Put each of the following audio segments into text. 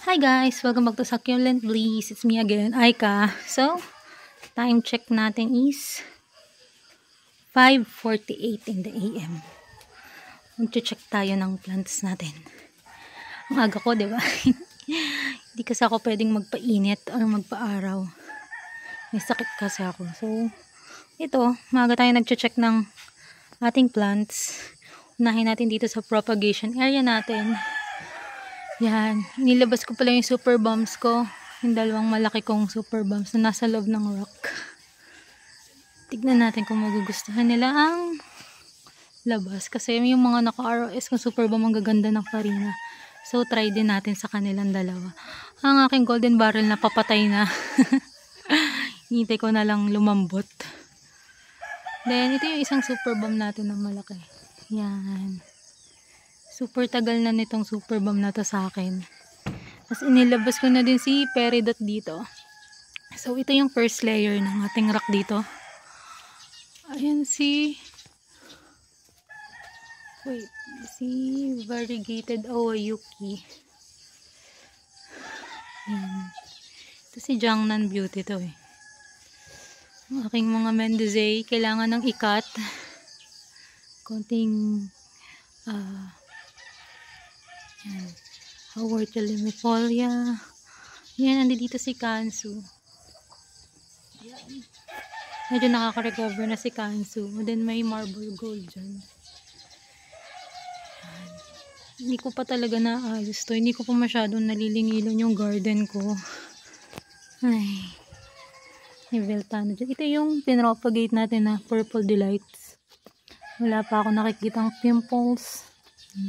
Hi guys! Welcome back to Succulent Bliss. It's me again, Aika. So, time check natin is 5:48 in the AM. Mag-check tayo ng plants natin. Ang aga ko, diba? Hindi kasi ako pwedeng magpainit or magpa-araw. May sakit kasi ako. So, ito, maaga tayo nag-check ng ating plants. Unahin natin dito sa propagation area natin. Yan, nilabas ko pala yung super bombs ko. Yung dalawang malaki kong super bombs na nasa loob ng rock. Tignan natin kung magugustuhan nila ang labas. Kasi yung mga naka-ROS kong super bomb ang gaganda ng farina. So, try din natin sa kanilang dalawa. Ang aking golden barrel na papatay na. Hintay ko na lang lumambot. Then, ito yung isang super bomb natin na malaki. Yan. Super tagal na nitong super bomb na to sa akin. Tapos inilabas ko na din si peridot dito. So ito yung first layer ng ating rock dito. Ayan si variegated Oyuki. Ayan. Ito si Jiangnan Beauty to eh. Ang aking mga Mendozae kailangan ng ikat. Konting yan. Howard Limifolia. Yan, nandito si Kansu. Yan. Medyo nakaka-recover na si Kansu. Then may marble gold dyan. Yan. Hindi ko pa talaga naayos to. Hindi ko pa masyadong nalilingilan yung garden ko. Ay. May Veltano dyan. Ito yung pinropagate natin na Purple Delights. Wala pa ako nakikitang pimples.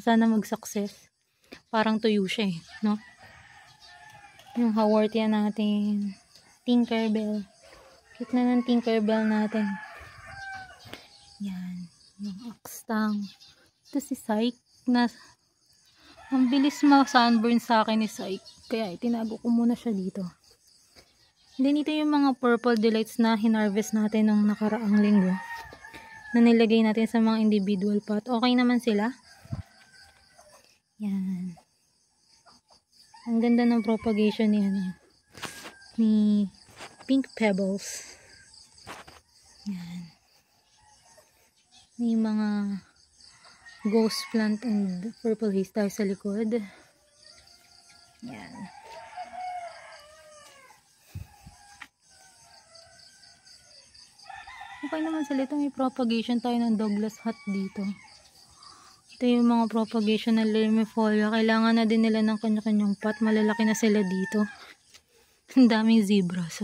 Sana mag-success. Parang tuyo siya eh, no? Yung Haworthia natin. Tinkerbell. Cute na ng Tinkerbell natin. Yan. Yung Axtang. Ito si Psyche na ang bilis ma-sunburn sa akin ni Psyche. Kaya itinago ko muna siya dito. Then ito yung mga Purple Delights na hinarvest natin nung nakaraang linggo. Na nilagay natin sa mga individual pot. Okay naman sila. Yan. Ang ganda ng propagation ni Pink Pebbles. Yan. May mga ghost plant and purple haze tayo sa likod. Yan. Okay naman sila. Ito may propagation tayo ng Douglas hat dito. Ito yung mga propagation ng Limifolia. Kailangan na din nila ng kanya-kanyang pot. Malalaki na sila dito. Ang daming zebras.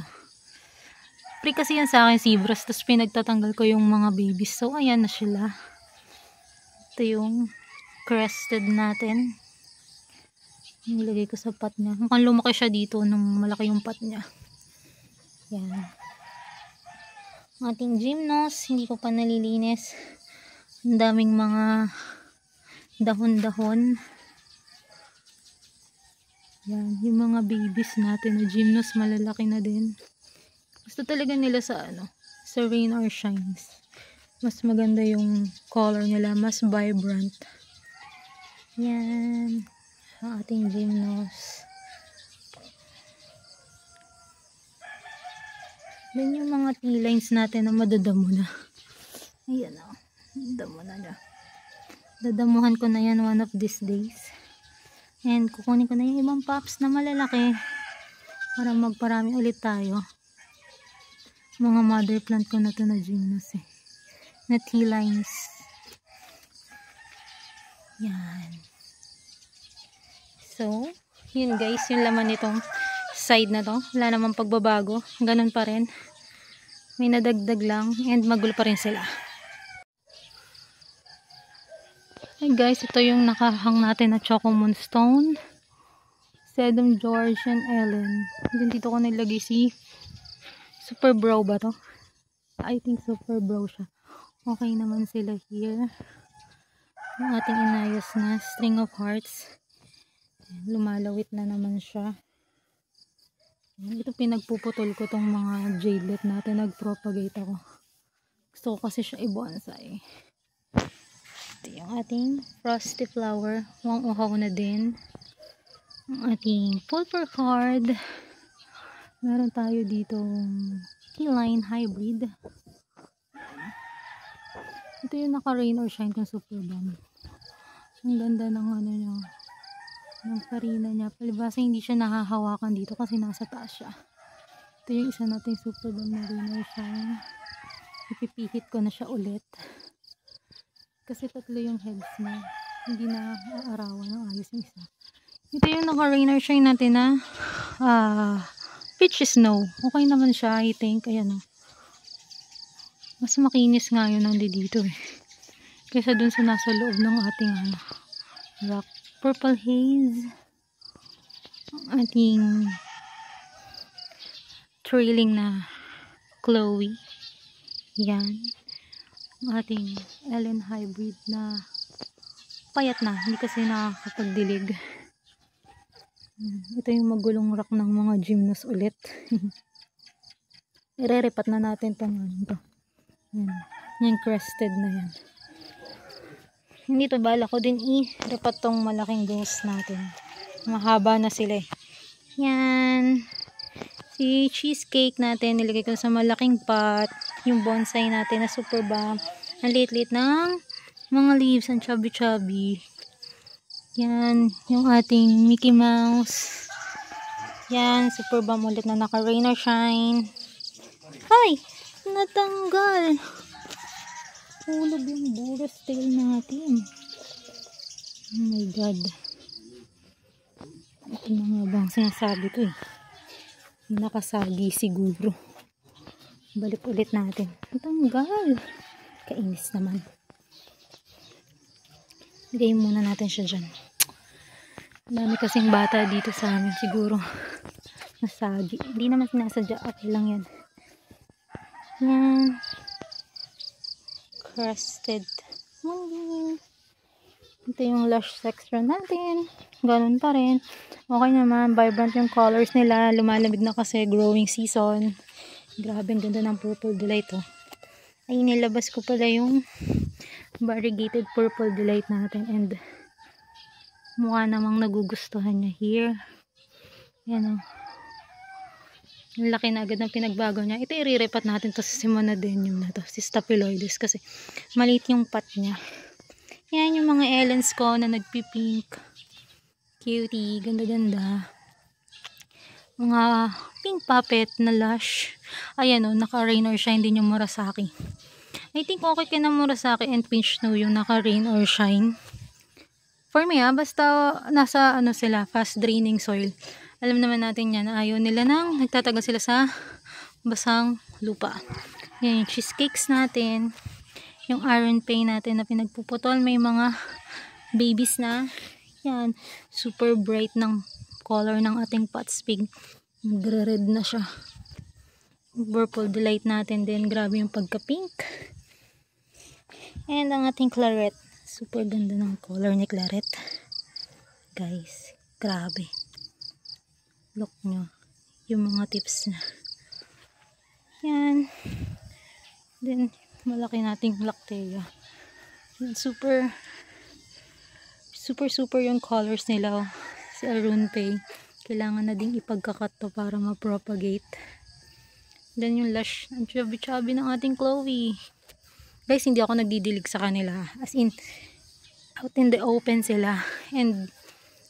Pre kasi yan sa akin zebras. Tapos pinagtatanggal ko yung mga babies. So ayan na sila. Ito yung crested natin. Nilagay ko sa pot niya. Mukhang lumaki siya dito nung malaki yung pot niya. Yan. Ating gymnos. Hindi ko pa nalilinis. Ang daming mga dahon-dahon. Yan, yung mga babies natin na gymnos malalaki na din. Gusto talaga nila sa sa rain or shines. Mas maganda yung color nila, mas vibrant. Yan, ang ating gymnos. Then yung mga tea lines natin na madadamo na. Ayan o, damo na na. Dadamuhan ko na yan one of these days. And kukunin ko na yung ibang pops na malalaki para magparami ulit tayo. Mga mother plant ko na to na gymnos eh. Na tea lines. Yan. So, yun guys, yung laman nitong side na to. Wala namang pagbabago. Ganun pa rin. May nadagdag lang and magulo pa rin sila. Hey guys, ito yung nakahang natin na Choco Moonstone. Sedum George and Ellen. Then dito ko nilagay si Super Brow ba to? I think Super Brow siya. Okay naman sila here. Yung ating inayos na String of Hearts. Lumalawit na naman siya. Ito pinagpuputol ko tong mga jadelet natin. Nag-propagate ako. Gusto ko kasi siya i-bonsai. Ito yung ating frosty flower. Mukhang uhaw na din. ang ating pulper card. Meron tayo dito T-line hybrid. Ito yung naka rain or shine kung super bomb. Ang ganda ng ano niya, ng farina niya. Palibasa hindi siya nahahawakan dito kasi nasa taas siya. Ito yung isa nating super bomb na rain or shine. Ipipihit ko na siya ulit kasi tatlo yung heads na, hindi na aarawan ng ayos yung isa. Ito yung naka rain or shine natin na peach snow. Okay naman siya, I think. Ayan o. Mas makinis nga yun nandito eh. Kaysa dun sa nasa loob ng ating rock. Purple haze. Ang ating trailing na Chloe. Yan. Ang ating Ellen hybrid na payat na. Hindi kasi nakakapagdilig. Ito yung magulong rack ng mga gymnast ulit. Ire-repat na natin itong to. Yan. Yung crested na yan. Hindi to bala ko din i-repat tong malaking ghost natin. Mahaba na sila eh. Yan. Si cheesecake natin nilagay ko sa malaking pot. Yung bonsai natin na super bomb. Ang liit-liit ng mga leaves. Ang chubby-chubby. Yan, yung ating Mickey Mouse. Yan, super bomb ulit na naka rain or shine. Ay! Natanggal! Hulog yung Boros tail natin. Oh my god. Ito na nga bang sinasabi ko eh. Nakasagi siguro. Balik ulit natin. Natanggal! Kainis naman. Lagay muna natin siya dyan. Dami kasing bata dito sa amin siguro. Nasagi. Hindi naman sinasadya. Okay lang yan. Yan. Crested. Ito yung lush section natin. Ganun pa rin. Okay naman. Vibrant yung colors nila. Lumalamig na kasi growing season. Grabe. Ang ganda ng purple delight oh. Ay nilabas ko pala yung variegated purple delight natin and mukha namang nagugustuhan niya here. Yan o. Laki na agad ng pinagbago niya. Ito i-repat natin to sa Simonadenium na to. Si Staphyloides kasi maliit yung pot niya. Yan yung mga Ellens ko na nagpipink. Cutie. Ganda-ganda. Mga pink puppet na lush. Ayan o. Naka rain or shine din yung Murasaki. I think okay ka na Murasaki and Pinch Snow yung naka rain or shine. For me basta nasa sila, fast draining soil. Alam naman natin yan, ayaw nila nang nagtatagal sila sa basang lupa. Yan yung cheesecakes natin. Yung iron pay natin na pinagpuputol. May mga babies na. Yan, super bright ng color ng ating pots pig. Red na siya. Purple delight natin din. Grabe yung pagka-pink. And ang ating claret. Super ganda ng color ni claret. Guys, grabe. Look nyo. Yung mga tips na. Yan. Then, malaki nating lactea. Super yung colors nila. Si Arun Pay. Kailangan na ding ipagkakat to para ma-propagate. Then yung lush, ang chubby-chubby ng ating Chloe. Guys, hindi ako nagdidilig sa kanila. As in, out in the open sila. And,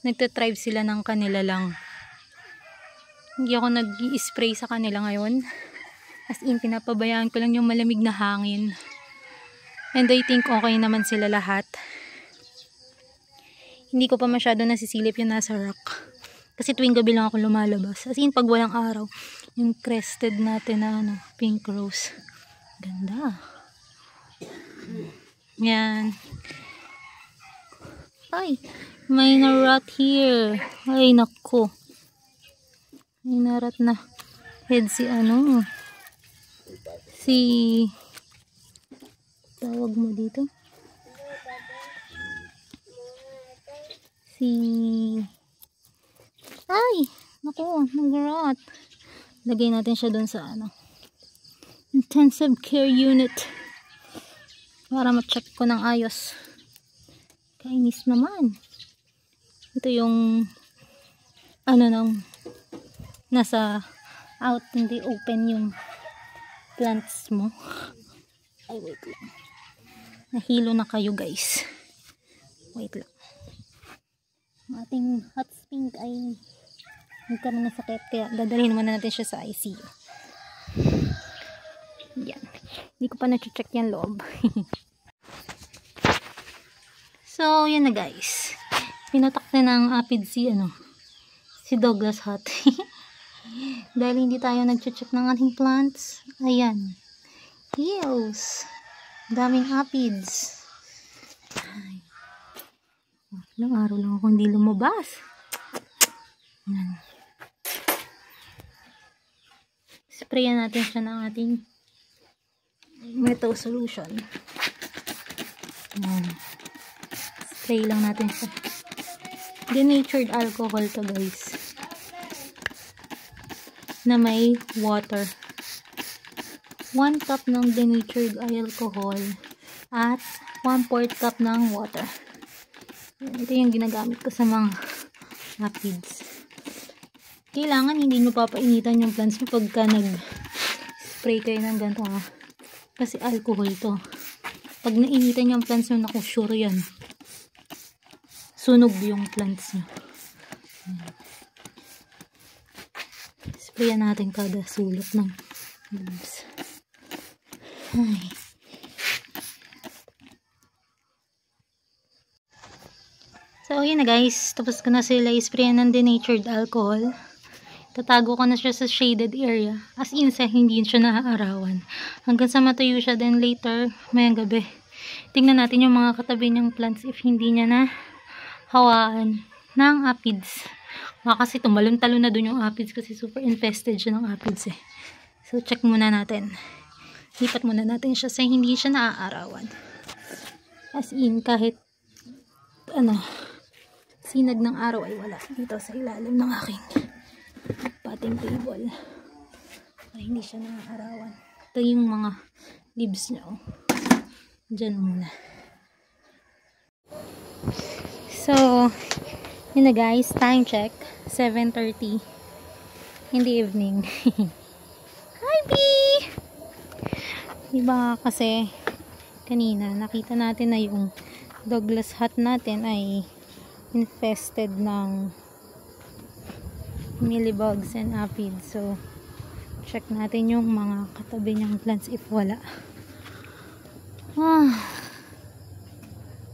nagtatribe sila ng kanila lang. Hindi ako nag-i-spray sa kanila ngayon. As in, pinapabayaan ko lang yung malamig na hangin. And I think okay naman sila lahat. Hindi ko pa masyado nasisilip yung nasa rock. Kasi tuwing gabi lang ako lumalabas. As in, pag walang araw, yung crested natin na pink rose. Ganda. Yan. Ay, may na-rat here. Ay, naku. May na-rat na head si tawag mo dito? Ay, naku, nag-rat. Lagay natin siya doon sa intensive care unit. Para ma-check ko ng ayos. Kainis naman. Ito yung ano nang nasa out, hindi open yung plants mo. Ay, wait lang. Nahilo na kayo, guys. Wait lang. Ang ating hot pink ay nagkaroon ng sakit, kaya dadalhin muna natin siya sa ICU. Yan. Hindi ko pa na-check yan loob. So, yan na guys. Pinatak na ng apid si Douglas Hot. Dahil hindi tayo nag-check ng ating plants. Ayan. Yes. Daming apids. Ay. Ilang araw lang ako hindi lumabas. Ayan. Sprayan natin siya ng ating metal solution. Ayan. Spray lang natin siya. Denatured alcohol to guys. Na may water. 1 cup ng denatured alcohol at 1/4 cup ng water. Ito yung ginagamit ko sa mga apids. Kailangan hindi nyo papainitan yung plants nyo pagka nag-spray kayo ng ganito ha. Kasi alcohol to. Pag nainitan yung plants nyo, naku, sure yan. Sunog yung plants nyo. Sprayan natin kada sulok ng leaves. Ay. So, yun na guys. Tapos ko na sila isprayan ng denatured alcohol. Tatago ko na siya sa shaded area. As in, sa hindi siya naaarawan. Hanggang sa matuyo siya. Then later, mayang gabi, tingnan natin yung mga katabi niyang plants if hindi niya na hawaan ng apids. Kasi tumalon-talon na dun yung apids kasi super infested siya ng apids eh. So, check muna natin. Lipat muna natin siya sa hindi siya naaarawan. As in, kahit sinag ng araw ay wala dito sa ilalim ng aking potting table. Para hindi siya naaarawan. Ito yung mga leaves niya. Oh. Diyan muna. So, yun na guys. Time check. 7:30 in the evening. Hi, B! Diba kasi kanina nakita natin na yung Douglas Hot natin ay infested ng mealybugs and aphids. So, check natin yung mga katabi niyang plants if wala.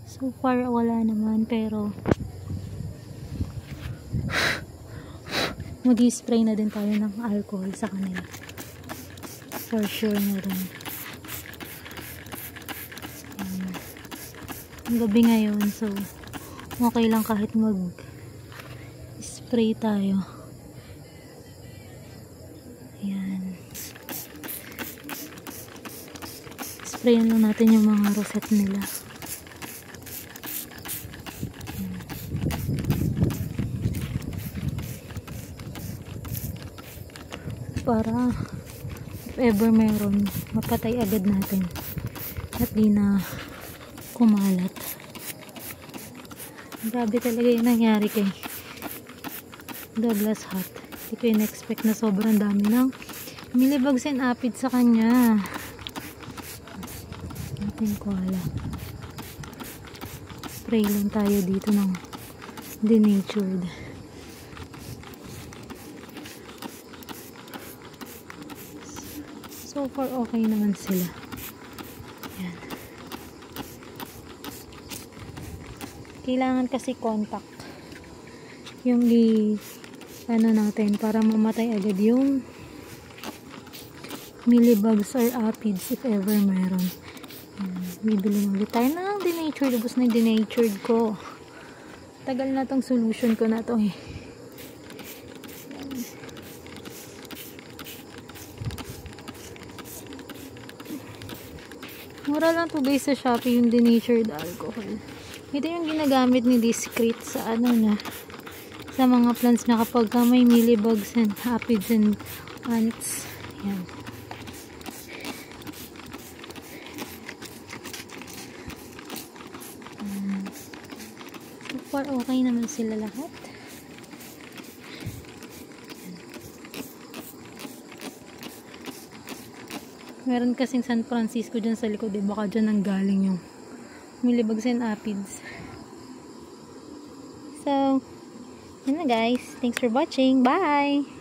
So far, wala naman. Pero, mag-spray na din tayo ng alcohol sa kanila. For sure na rin. Ang gabi ngayon. So, okay lang kahit mag-spray tayo. Ayan. Sprayan lang natin yung mga rosette nila. Para if ever mayroon, mapatay agad natin at di na kumalat. Grabe talaga yung nangyari kay Douglas Hot. Hindi ko in-expect na sobrang dami ng mealybugs and aphids sa kanya. Natin ko alam. Spray lang tayo dito ng denatured. So far, okay naman sila. Yan. Kailangan kasi contact yung natin para mamatay agad yung mealybugs or aphids if ever mayroon. Bibili ulit tayo ng denatured. Ubus na yung denatured ko. Tagal na tong solution ko na to eh. Mura lang to guys sa Shopee yung denatured alcohol. Ito yung ginagamit ni Discreet sa sa mga plants na kapag may mealybugs and aphids and ants. Yan. So far okay naman sila lahat. Meron kasing San Francisco dyan sa likod. Baka dyan ang galing yung Milibag and Apids. So, yun na guys. Thanks for watching. Bye!